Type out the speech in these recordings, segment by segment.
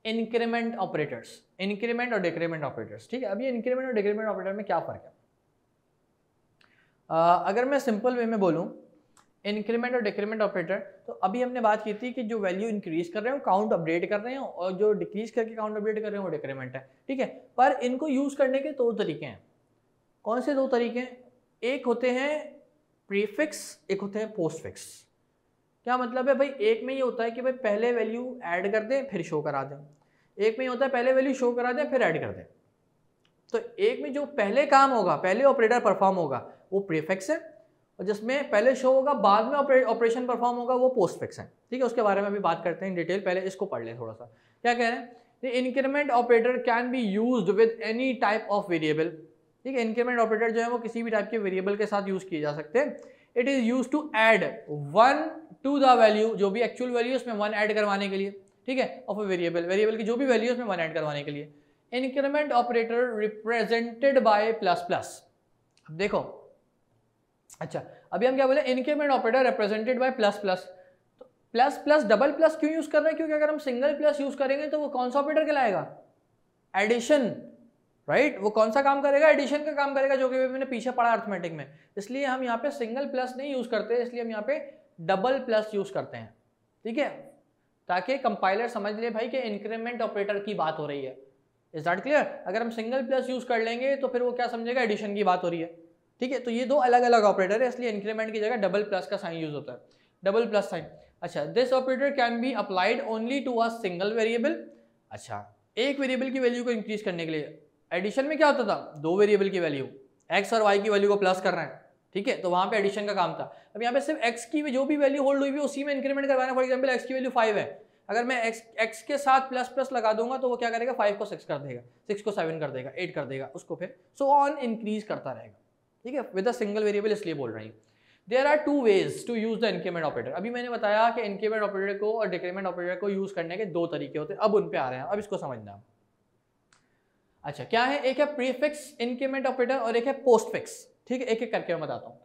Increment operators, increment और decrement operators. ठीक है, अब ये इंक्रीमेंट और डिक्रीमेंट ऑपरेटर में क्या फर्क है? अगर मैं सिंपल वे में बोलूं इंक्रीमेंट और डिक्रीमेंट ऑपरेटर, तो अभी हमने बात की थी कि जो वैल्यू इंक्रीज कर रहे हैं वो काउंट अपडेट कर रहे हैं और जो डिक्रीज करके काउंट अपडेट कर रहे हैं वो डिक्रीमेंट है। ठीक है, पर इनको यूज करने के दो तरीके हैं। कौन से दो तरीके हैं? एक होते हैं प्रीफिक्स, एक होते हैं पोस्टफिक्स। क्या मतलब है भाई? एक में ये होता है कि भाई पहले वैल्यू ऐड कर दें फिर शो करा दें, एक में होता है पहले वैल्यू शो करा दें फिर ऐड कर दें। तो एक में जो पहले काम होगा, पहले ऑपरेटर परफॉर्म होगा वो प्रीफिक्स है, और जिसमें पहले शो होगा बाद में ऑपरेशन परफॉर्म होगा वो पोस्टफिक्स है। ठीक है, उसके बारे में भी बात करते हैं डिटेल, पहले इसको पढ़ लें थोड़ा सा। क्या कह रहे हैं? The increment operator can be used with any type of variable. ठीक है, इंक्रीमेंट ऑपरेटर जो है वो किसी भी टाइप के वेरिएबल के साथ यूज किए जा सकते हैं। It is used to add one to the value, जो भी एक्चुअल वैल्यू उसमें वन ऐड करवाने के लिए। ठीक है, ऑफ अ वेरिएबल, वेरिएबल की जो भी वैल्यू उसमें वन ऐड करवाने के लिए। Increment operator represented by plus plus. अब देखो, अच्छा अभी हम क्या बोले? Increment operator represented by plus plus. तो प्लस प्लस डबल प्लस क्यों यूज कर रहे हैं? क्योंकि अगर हम सिंगल प्लस यूज करेंगे तो वो कौन सा ऑपरेटर कहलाएगा? Addition, right? वो कौन सा काम करेगा? एडिशन का काम करेगा, जो कि मैंने पीछे पढ़ा अर्थमेटिक में। इसलिए हम यहाँ पे सिंगल प्लस नहीं यूज करते, इसलिए हम यहाँ पे डबल प्लस यूज करते हैं। ठीक है, ताकि कंपाइलर समझ ले भाई कि इंक्रीमेंट ऑपरेटर की बात हो रही है। Is that clear? अगर हम सिंगल प्लस यूज कर लेंगे तो फिर वो क्या समझेगा? एडिशन की बात हो रही है। ठीक है, तो ये दो अलग अलग ऑपरेटर है, इसलिए इंक्रीमेंट की जगह डबल प्लस का साइन यूज होता है, डबल प्लस साइन। अच्छा, this operator can be applied only to a single variable. अच्छा, एक वेरिएबल की वैल्यू को इंक्रीज करने के लिए। एडिशन में क्या होता था? दो वेरिएबल की वैल्यू, एक्स और वाई की वैल्यू को प्लस कर रहे हैं। ठीक है, तो वहां पे एडिशन का काम था। अब यहाँ पे सिर्फ एक्स की जो भी वैल्यू होल्ड हुई है उसी में इंक्रीमेंट करवाना। फॉर एग्जांपल एक्स की वैल्यू 5 है, अगर मैं एक्स के साथ प्लस प्लस लगा दूंगा तो वो क्या करेगा? 5 को 6 कर देगा, 6 को 7 कर देगा, 8 कर देगा, उसको फिर सो ऑन इंक्रीज करता रहेगा। ठीक है, विद अ सिंगल वेरिएबल, इसलिए बोल रही हूँ। There are two ways to use the increment operator. अभी मैंने बताया कि इंक्रीमेंट ऑपरेटर को और डिक्रीमेंट ऑपरेटर को यूज करने के दो तरीके होते हैं, अब उन पे आ रहे हैं, अब इसको समझना। अच्छा, क्या है? एक है प्रीफिक्स इंक्रीमेंट ऑपरेटर और एक है पोस्टफिक्स। ठीक है, एक एक करके मैं बताता हूँ।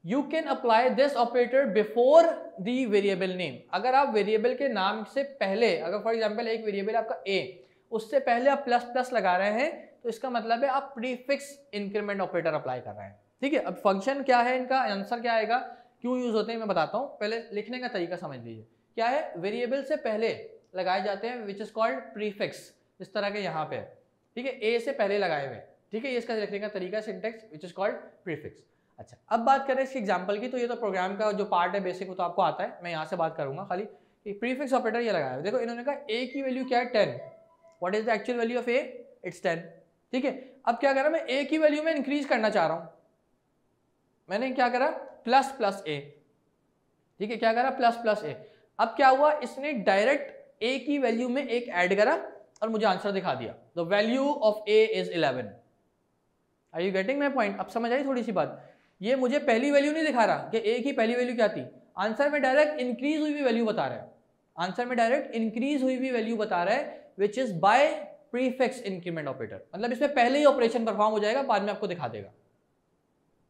You can apply this operator before the variable name. अगर आप वेरिएबल के नाम से पहले, अगर फॉर एग्जांपल एक वेरिएबल आपका ए, उससे पहले आप प्लस प्लस लगा रहे हैं तो इसका मतलब है आप प्रीफिक्स इंक्रीमेंट ऑपरेटर अप्लाई कर रहे हैं। ठीक है, अब फंक्शन क्या है इनका, आंसर क्या आएगा, क्यों यूज होते हैं मैं बताता हूँ, पहले लिखने का तरीका समझ लीजिए। क्या है? वेरिएबल से पहले लगाए जाते हैं विच इज कॉल्ड प्रीफिक्स, इस तरह के यहाँ पे। ठीक है, ए से पहले लगाए हुए। ठीक है, ये इसका लिखने का तरीका, syntax which is called prefix. अच्छा, अब बात करें इसकी एग्जांपल की, तो ये तो प्रोग्राम का जो पार्ट है बेसिक वो तो आपको आता है, मैं यहाँ से बात करूंगा खाली कि प्रीफिक्स ऑपरेटर ये लगाया है। देखो इन्होंने कहा ए की वैल्यू क्या है? 10। What is the actual value of A? It's 10। ठीक है, अब क्या करा? मैं ए की वैल्यू में इंक्रीज करना चाह रहा हूं, मैंने क्या करा? प्लस प्लस ए। ठीक है, क्या करा? प्लस प्लस ए। अब क्या हुआ? इसने डायरेक्ट ए की वैल्यू में एक ऐड करा और मुझे आंसर दिखा दिया, the value of A is 11। Are you getting my point? अब समझ आई थोड़ी सी बात? ये मुझे पहली वैल्यू नहीं दिखा रहा कि ए की पहली वैल्यू क्या थी, आंसर में डायरेक्ट इंक्रीज हुई हुई वैल्यू बता रहा है, आंसर में डायरेक्ट इंक्रीज हुई हुई वैल्यू बता रहा है, which is by prefix increment operator. मतलब इसमें पहले ही ऑपरेशन परफॉर्म हो जाएगा, बाद में आपको दिखा देगा।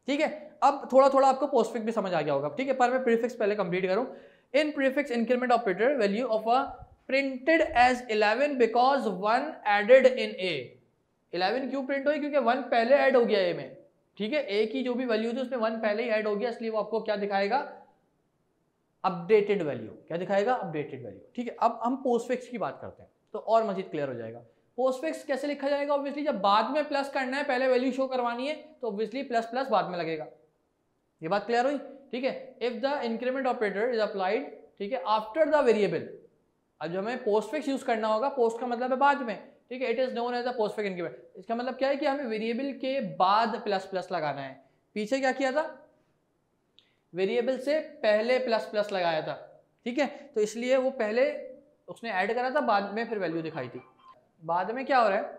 ठीक है, अब थोड़ा थोड़ा आपको पोस्टफिक्स भी समझ आ गया होगा। ठीक है, पर मैं प्रीफिक्स पहले कंप्लीट करूं। In prefix increment operator value of A printed as 11 because 1 added in A. 11 क्यों प्रिंट हुई? क्योंकि 1 पहले ऐड हो गया ए में। ठीक है, ए की जो भी वैल्यू थी उसमें 1 पहले ही ऐड हो गया, इसलिए वो आपको क्या दिखाएगा? Updated value. क्या दिखाएगा? Updated value. ठीक है, अब हम पोस्टफिक्स की बात करते हैं तो और मजीद क्लियर हो जाएगा। पोस्टफिक्स कैसे लिखा जाएगा? ऑब्वियसली जब बाद में प्लस करना है, पहले वैल्यू शो करवानी है, तो ऑब्वियसली प्लस प्लस बाद में लगेगा। ये बात क्लियर हुई? ठीक है, if the increment operator is applied, ठीक है, आफ्टर द वेरिएबल। अब जो हमें पोस्टफिक्स यूज करना होगा, पोस्ट का मतलब है बाद में। ठीक है, it is known as a postfix increment. इसका मतलब क्या है कि हमें वेरिएबल के बाद प्लस प्लस लगाना है। पीछे क्या किया था? वेरिएबल से पहले प्लस प्लस लगाया था। ठीक है, तो इसलिए वो पहले उसने ऐड करा था, बाद में फिर वैल्यू दिखाई थी। बाद में क्या हो रहा है?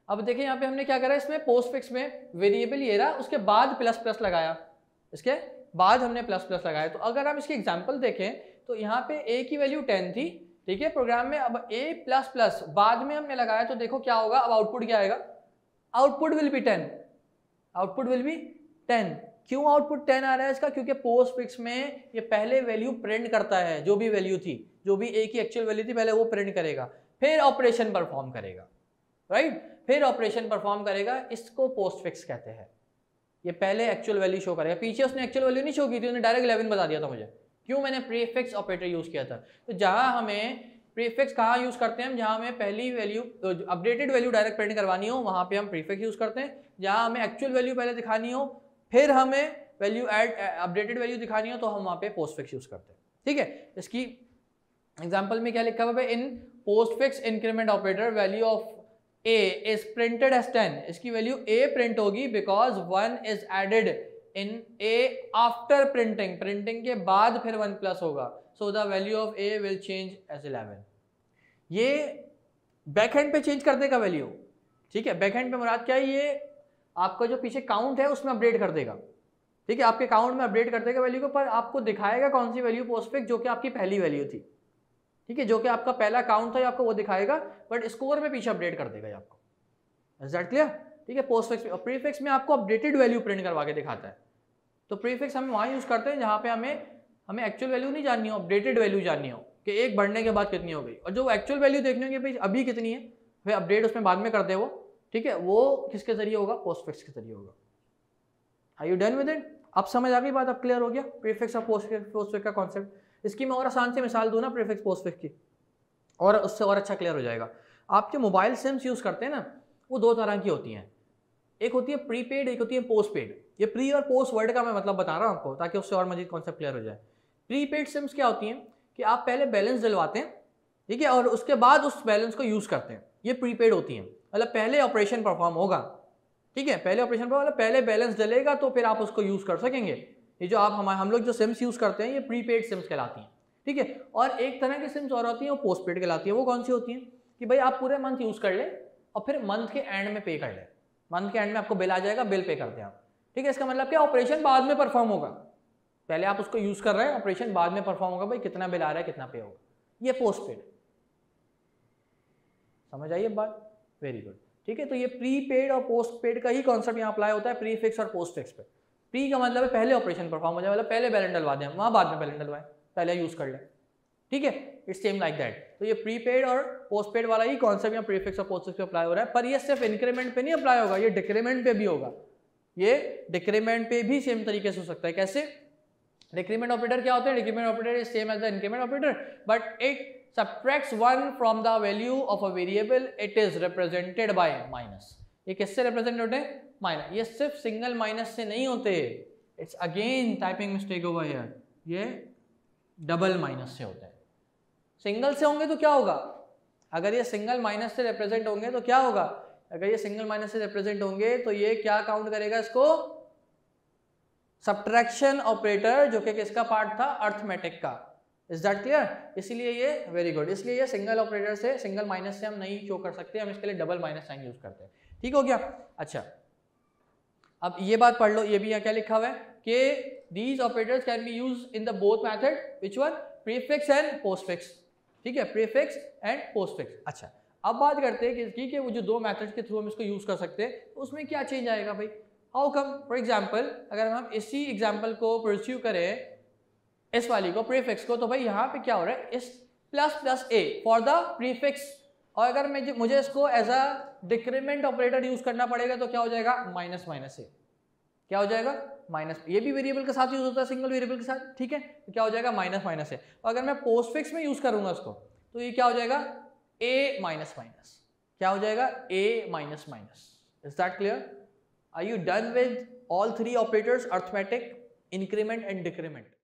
अब देखिए यहाँ पे हमने क्या करा, इसमें पोस्टफिक्स में वेरिएबल ये रहा, उसके बाद प्लस प्लस लगाया, इसके बाद हमने प्लस प्लस लगाया। तो अगर हम इसकी एग्जांपल देखें तो यहाँ पे a की वैल्यू 10 थी। ठीक है, प्रोग्राम में अब a प्लस प्लस बाद में हमने लगाया, तो देखो क्या होगा? अब आउटपुट क्या आएगा? Output will be 10, output will be 10। क्यों आउटपुट 10 आ रहा है इसका? क्योंकि पोस्ट फिक्स में ये पहले वैल्यू प्रिंट करता है, जो भी वैल्यू थी, जो भी ए की एक्चुअल वैल्यू थी पहले वो प्रिंट करेगा, फिर ऑपरेशन परफॉर्म करेगा, राइट? फिर ऑपरेशन परफॉर्म करेगा, इसको पोस्ट फिक्स कहते हैं। ये पहले एक्चुअल वैल्यू शो करेगा, पीछे उसने एक्चुअल वैल्यू नहीं शो की थी, उसने डायरेक्ट 11 बता दिया था मुझे। क्यों? मैंने प्रीफिक्स ऑपरेटर यूज किया था। तो जहां हमें प्रीफिक्स कहाँ यूज करते हैं? जहां हमें पहली value updated value direct print करवानी हो वहां पे हम प्रीफिक्स यूज करते हैं। जहां हमें एक्चुअल वैल्यू पहले दिखानी हो, फिर हमें वैल्यू अपडेटेड वैल्यू दिखानी हो, तो हम वहां पे पोस्टफिक्स यूज करते हैं। ठीक है, इसकी एग्जांपल में क्या लिखा हुआ है? In postfix increment operator value of a is printed as 10, इसकी वैल्यू a प्रिंट होगी because 1 is added in a after printing, printing के बाद फिर 1 प्लस होगा, so the value of a will change as 11। ये बैक हैंड पे change कर देगा वैल्यू। ठीक है, बैक हैंड पे मुराद क्या है? ये आपका जो पीछे काउंट है उसमें अपडेट कर देगा। ठीक है, आपके काउंट में अपडेट कर देगा वैल्यू को, पर आपको दिखाएगा कौन सी वैल्यू पोस्टफिक्स, जो कि आपकी पहली वैल्यू थी। ठीक है, जो कि आपका पहला काउंट था आपको वो दिखाएगा, बट स्कोर में पीछे अपडेट कर देगा आपको। Is that clear? ठीक है, पोस्टफिक्स में और प्रीफिक्स में आपको अपडेटेड वैल्यू प्रिंट करवा के दिखाता है। तो प्रीफिक्स हम वहाँ यूज करते हैं जहाँ पे हमें एक्चुअल वैल्यू नहीं जाननी हो, अपडेटेड वैल्यू जाननी हो कि एक बढ़ने के बाद कितनी हो गई, और जो एक्चुअल वैल्यू देखनी होगी भाई अभी कितनी है, फिर अपडेट उसमें बाद में कर दे वो। ठीक है, वो किसके जरिए होगा? पोस्टफिक्स के जरिए होगा। Are you done with it? अब समझ आ गई बात? अब क्लियर हो गया प्रीफिक्स और पोस्टफिक्स का कॉन्सेप्ट। इसकी मैं और आसान से मिसाल दूँ ना प्रीफिक्स पोस्टफिक्स की, और उससे और अच्छा क्लियर हो जाएगा। आप जो मोबाइल सिम्स यूज़ करते हैं ना, वो दो तरह की होती हैं, एक होती है प्रीपेड, एक होती है पोस्ट पेड। ये प्री और पोस्ट वर्ड का मैं मतलब बता रहा हूँ आपको, ताकि उससे और मजीद कॉन्सेप्ट क्लियर हो जाए। प्रीपेड सिम्स क्या होती हैं कि आप पहले बैलेंस डलवाते हैं, ठीक है, और उसके बाद उस बैलेंस को यूज़ करते हैं। ये प्रीपेड होती हैं, मतलब पहले ऑपरेशन परफॉर्म होगा। ठीक है, पहले ऑपरेशन पर मतलब पहले बैलेंस डलेगा तो फिर आप उसको यूज़ कर सकेंगे। ये जो हम लोग जो सिम्स यूज़ करते हैं ये प्रीपेड सिम्स कहलाती हैं। ठीक है, और एक तरह की सिम्स और होती हैं वो पोस्ट पेड कहलाती है। वो कौन सी होती हैं कि भाई आप पूरे मंथ यूज़ कर ले और फिर मंथ के एंड में पे कर ले, मंथ के एंड में आपको बिल आ जाएगा, बिल पे कर दें आप। ठीक है, इसका मतलब क्या? ऑपरेशन बाद में परफॉर्म होगा, पहले आप उसको यूज़ कर रहे हैं, ऑपरेशन बाद में परफॉर्म होगा, भाई कितना बिल आ रहा है कितना पे होगा। ये पोस्ट पेड, समझ आइए बात? Very good. ठीक है, तो ये प्री पेड और पोस्ट पेड का ही कॉन्सेप्ट यहाँ अप्लाई होता है प्रीफिक्स और पोस्टफिक्स पे। प्री का मतलब है पहले ऑपरेशन परफॉर्म हो जाए, मतलब पहले बैलेंस डलवा दें, वहाँ बाद में बैलेंस डलवाएं, पहले यूज़ कर लें। ठीक है, इट्स सेम लाइक दैट। तो ये प्रीपेड और पोस्टपेड वाला ही कॉन्सेप्ट यहाँ प्रीफिक्स और पोस्टफिक्स पे अप्लाई हो रहा है, पर ये सिर्फ इंक्रीमेंट पे नहीं अप्लाई होगा, ये डिक्रीमेंट पे भी होगा। ये डिक्रीमेंट पे भी सेम तरीके से हो सकता है। कैसे? डिक्रीमेंट ऑपरेटर क्या होता है? Decrement operator is same as the increment operator, but it subtracts 1 from the value of a variable, it is represented by minus। ये किससे रिप्रेजेंट होते हैं? माइनस। ये सिर्फ सिंगल माइनस से नहीं होते, it's again typing mistake over here, ये डबल माइनस से होते हैं। सिंगल से होंगे तो क्या होगा? अगर ये सिंगल माइनस से रिप्रेजेंट होंगे तो क्या होगा? अगर ये सिंगल माइनस से रिप्रेजेंट होंगे तो ये क्या काउंट करेगा इसको? सब्ट्रैक्शन ऑपरेटर, जो कि किसका पार्ट था? अर्थमेटिक का। Is that clear? इसलिए ये वेरी गुड, इसलिए ये सिंगल ऑपरेटर से, सिंगल माइनस से हम नहीं शो कर सकते, हम इसके लिए डबल माइनस साइन यूज करते हैं। ठीक हो गया? अच्छा, अब ये बात पढ़ लो, ये भी यहाँ क्या लिखा हुआ है कि these operators can be use in the both method, which one? Prefix and postfix. ठीक है, प्रीफिक्स एंड पोस्टफिक्स। अच्छा, अब बात करते हैं कि इसकी कि वो जो दो मेथड्स के थ्रू हम इसको यूज कर सकते हैं, तो उसमें क्या चेंज आएगा भाई? How come? फॉर एग्जाम्पल, अगर हम इसी एग्जाम्पल को परस्यू करें, इस वाली को, प्रीफिक्स को, तो भाई यहाँ पे क्या हो रहा है? इस plus plus A for the prefix, और अगर मुझे इसको as a decrement operator use करना पड़ेगा तो क्या हो जाएगा? Minus minus A. क्या हो जाएगा? माइनस। ये भी वेरिएबल के साथ यूज होता है, सिंगल वेरिएबल के साथ। ठीक है, तो क्या हो जाएगा? माइनस माइनस ए। और अगर मैं पोस्टफिक्स में यूज करूंगा उसको, तो ये क्या हो जाएगा? A minus minus. क्या हो जाएगा? A minus minus. Is that clear? Are you done with all three operators, arithmetic, increment and decrement?